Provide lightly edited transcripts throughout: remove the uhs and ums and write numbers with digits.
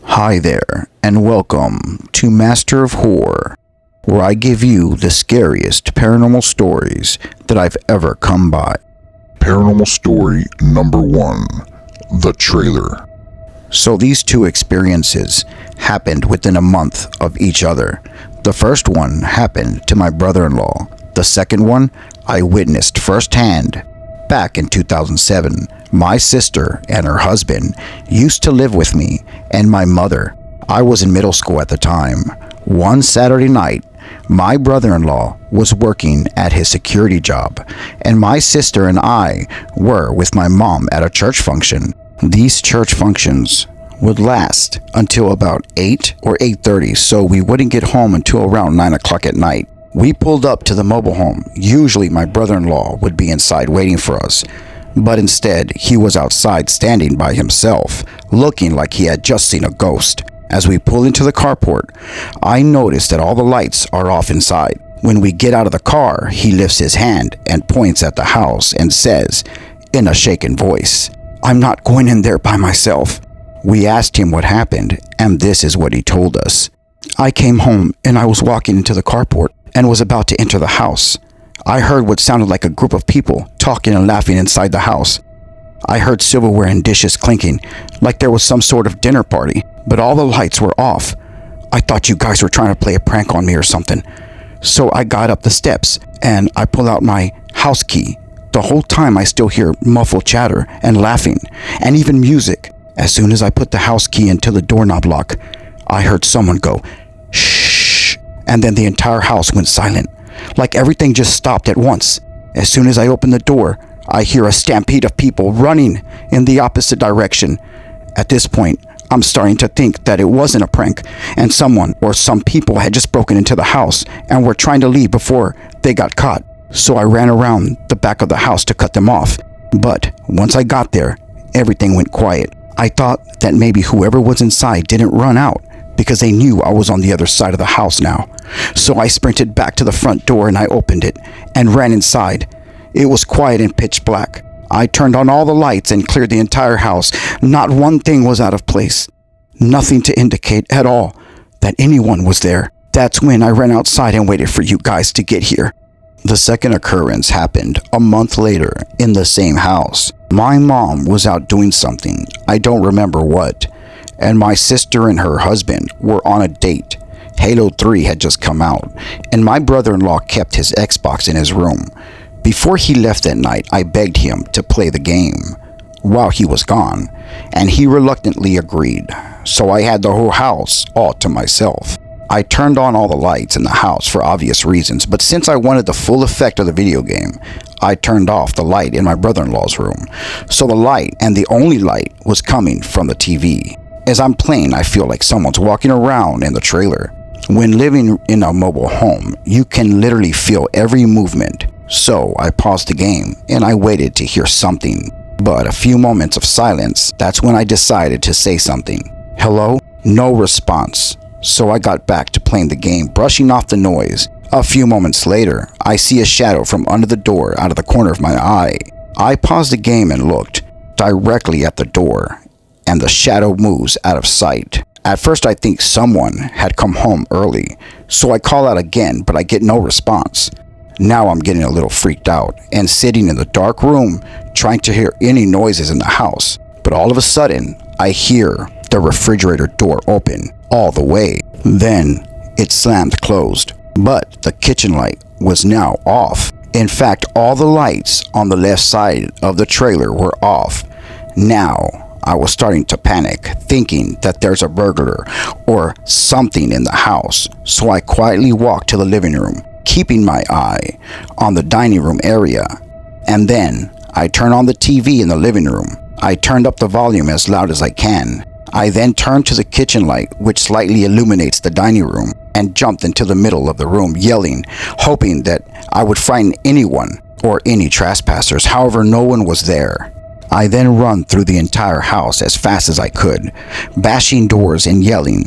Hi there, and welcome to Master of Horror, where I give you the scariest paranormal stories that I've ever come by. Paranormal story number 1, The Trailer. So these two experiences happened within a month of each other. The first one happened to my brother-in-law. The second one I witnessed firsthand. Back in 2007, my sister and her husband used to live with me and my mother. I was in middle school at the time. One Saturday night, my brother-in-law was working at his security job, and my sister and I were with my mom at a church function. These church functions would last until about 8 or 8:30, so we wouldn't get home until around 9 o'clock at night. We pulled up to the mobile home. Usually my brother-in-law would be inside waiting for us, but instead he was outside standing by himself, looking like he had just seen a ghost. As we pull into the carport, I noticed that all the lights are off inside. When we get out of the car, he lifts his hand and points at the house and says, in a shaken voice, "I'm not going in there by myself." We asked him what happened, and this is what he told us. "I came home and I was walking into the carport and was about to enter the house. I heard what sounded like a group of people talking and laughing inside the house. I heard silverware and dishes clinking, like there was some sort of dinner party, but all the lights were off. I thought you guys were trying to play a prank on me or something. So I got up the steps and I pulled out my house key. The whole time I still hear muffled chatter and laughing and even music. As soon as I put the house key into the doorknob lock, I heard someone go, 'Shh,' and then the entire house went silent, like everything just stopped at once. As soon as I open the door, I hear a stampede of people running in the opposite direction. At this point, I'm starting to think that it wasn't a prank and someone or some people had just broken into the house and were trying to leave before they got caught. So I ran around the back of the house to cut them off. But once I got there, everything went quiet. I thought that maybe whoever was inside didn't run out because they knew I was on the other side of the house now. So I sprinted back to the front door and I opened it and ran inside. It was quiet and pitch black. I turned on all the lights and cleared the entire house. Not one thing was out of place. Nothing to indicate at all that anyone was there. That's when I ran outside and waited for you guys to get here." The second occurrence happened a month later in the same house. My mom was out doing something, I don't remember what, and my sister and her husband were on a date. Halo 3 had just come out, and my brother-in-law kept his Xbox in his room. Before he left that night, I begged him to play the game while he was gone, and he reluctantly agreed, so I had the whole house all to myself. I turned on all the lights in the house for obvious reasons, but since I wanted the full effect of the video game, I turned off the light in my brother-in-law's room. So the light, and the only light, was coming from the TV. As I'm playing, I feel like someone's walking around in the trailer. When living in a mobile home, you can literally feel every movement. So I paused the game and I waited to hear something. But a few moments of silence, that's when I decided to say something. "Hello?" No response. So I got back to playing the game, brushing off the noise. A few moments later, I see a shadow from under the door out of the corner of my eye. I paused the game and looked directly at the door, and the shadow moves out of sight. At first I think someone had come home early, so I call out again, but I get no response. Now I'm getting a little freaked out and sitting in the dark room trying to hear any noises in the house. But all of a sudden, I hear the refrigerator door open all the way. Then it slammed closed, but the kitchen light was now off. In fact, all the lights on the left side of the trailer were off. Now I was starting to panic, thinking that there's a burglar or something in the house. So I quietly walked to the living room, keeping my eye on the dining room area. And then I turned on the TV in the living room. I turned up the volume as loud as I can. I then turned to the kitchen light, which slightly illuminates the dining room, and jumped into the middle of the room, yelling, hoping that I would find anyone or any trespassers. However, no one was there. I then run through the entire house as fast as I could, bashing doors and yelling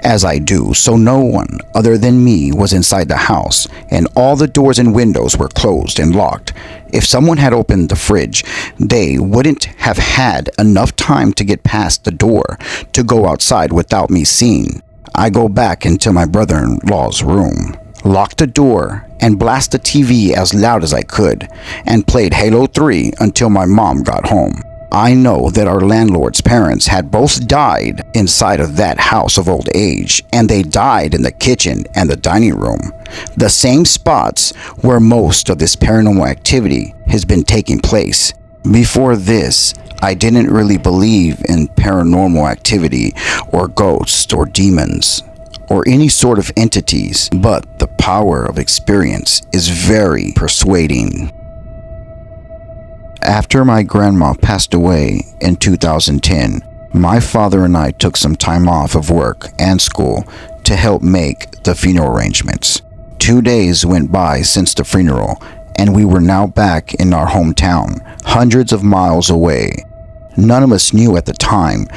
as I do, so no one other than me was inside the house, and all the doors and windows were closed and locked. If someone had opened the fridge, they wouldn't have had enough time to get past the door to go outside without me seeing. I go back into my brother-in-law's room, locked the door, and blast the TV as loud as I could, and played Halo 3 until my mom got home. I know that our landlord's parents had both died inside of that house of old age, and they died in the kitchen and the dining room, the same spots where most of this paranormal activity has been taking place. Before this, I didn't really believe in paranormal activity or ghosts or demons or any sort of entities, but the power of experience is very persuading. After my grandma passed away in 2010, my father and I took some time off of work and school to help make the funeral arrangements. 2 days went by since the funeral, and we were now back in our hometown, hundreds of miles away. None of us knew at the time,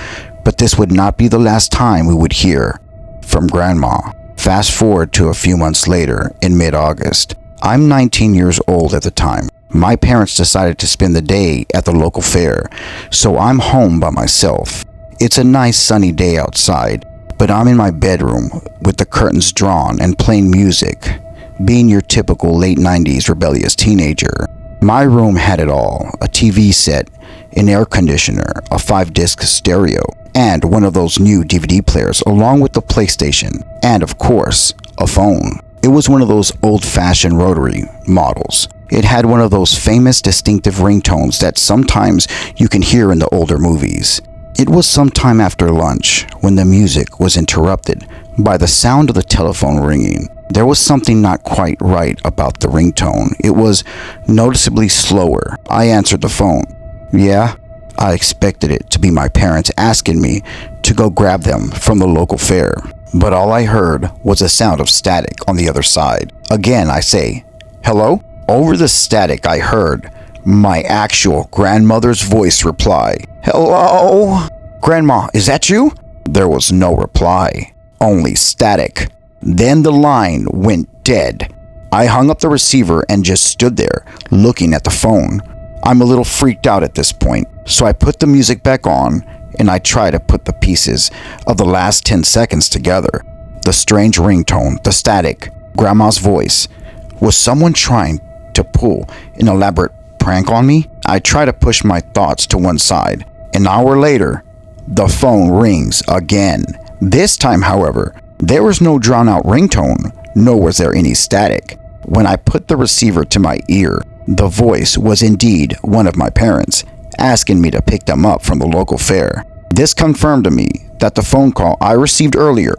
but this would not be the last time we would hear from Grandma. Fast forward to a few months later, in mid-August. I'm 19 years old at the time. My parents decided to spend the day at the local fair, so I'm home by myself. It's a nice sunny day outside, but I'm in my bedroom with the curtains drawn and playing music, being your typical late 90s rebellious teenager. My room had it all: a TV set, an air conditioner, a 5-disc stereo, and one of those new DVD players along with the PlayStation, and of course, a phone. It was one of those old-fashioned rotary models. It had one of those famous distinctive ringtones that sometimes you can hear in the older movies. It was sometime after lunch when the music was interrupted by the sound of the telephone ringing. There was something not quite right about the ringtone. It was noticeably slower. I answered the phone. Yeah, I expected it to be my parents asking me to go grab them from the local fair, but all I heard was a sound of static on the other side. Again, I say, "Hello?" Over the static, I heard my actual grandmother's voice reply, "Hello? Grandma, is that you?" There was no reply, only static. Then the line went dead. I hung up the receiver and just stood there, looking at the phone. I'm a little freaked out at this point, so I put the music back on and I try to put the pieces of the last 10 seconds together. The strange ringtone, the static, Grandma's voice. Was someone trying to pull an elaborate prank on me? I try to push my thoughts to one side. An hour later, the phone rings again. This time, however, there was no drawn-out ringtone, nor was there any static. When I put the receiver to my ear, the voice was indeed one of my parents, asking me to pick them up from the local fair. This confirmed to me that the phone call I received earlier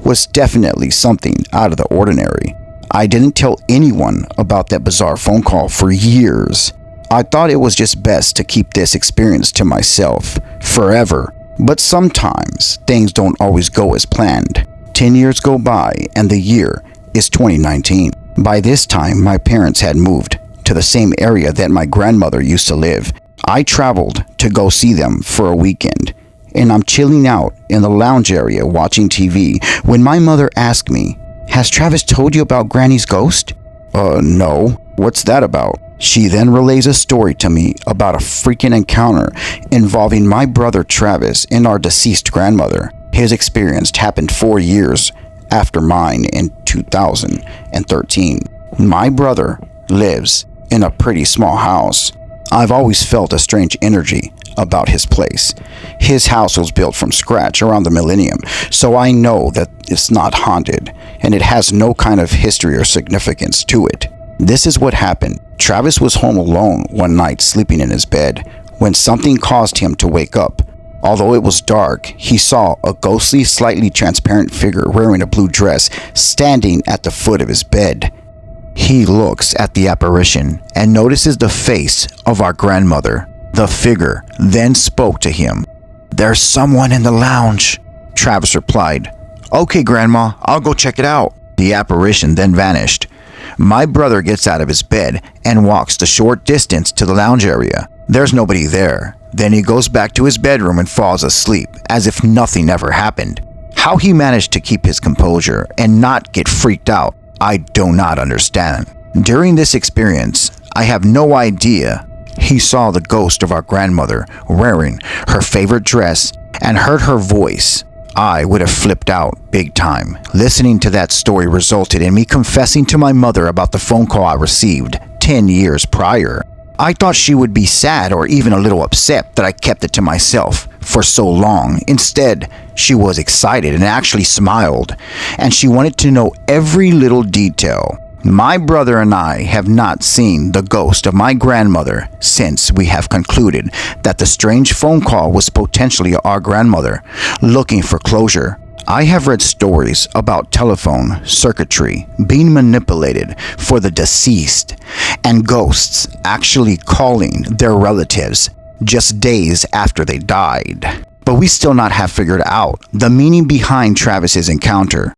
was definitely something out of the ordinary. I didn't tell anyone about that bizarre phone call for years. I thought it was just best to keep this experience to myself forever. But sometimes things don't always go as planned. 10 years go by and the year is 2019. By this time, my parents had moved to the same area that my grandmother used to live. I traveled to go see them for a weekend, and I'm chilling out in the lounge area watching TV when my mother asked me, "Has Travis told you about Granny's ghost?" No. What's that about? She then relays a story to me about a freaking encounter involving my brother Travis and our deceased grandmother. His experience happened 4 years after mine in 2013. My brother lives in a pretty small house. I've always felt a strange energy about his place. His house was built from scratch around the millennium, so I know that it's not haunted, and it has no kind of history or significance to it. This is what happened. Travis was home alone one night sleeping in his bed when something caused him to wake up. Although it was dark, he saw a ghostly, slightly transparent figure wearing a blue dress standing at the foot of his bed. He looks at the apparition and notices the face of our grandmother. The figure then spoke to him. "There's someone in the lounge," Travis replied. "Okay, Grandma, I'll go check it out." The apparition then vanished. My brother gets out of his bed and walks the short distance to the lounge area. There's nobody there. Then he goes back to his bedroom and falls asleep as if nothing ever happened. How he managed to keep his composure and not get freaked out, I do not understand. During this experience, I have no idea he saw the ghost of our grandmother wearing her favorite dress and heard her voice. I would have flipped out big time. Listening to that story resulted in me confessing to my mother about the phone call I received 10 years prior. I thought she would be sad or even a little upset that I kept it to myself for so long. Instead, she was excited and actually smiled, and she wanted to know every little detail. My brother and I have not seen the ghost of my grandmother since we have concluded that the strange phone call was potentially our grandmother looking for closure. I have read stories about telephone circuitry being manipulated for the deceased and ghosts actually calling their relatives just days after they died. But we still not have figured out the meaning behind Travis's encounter.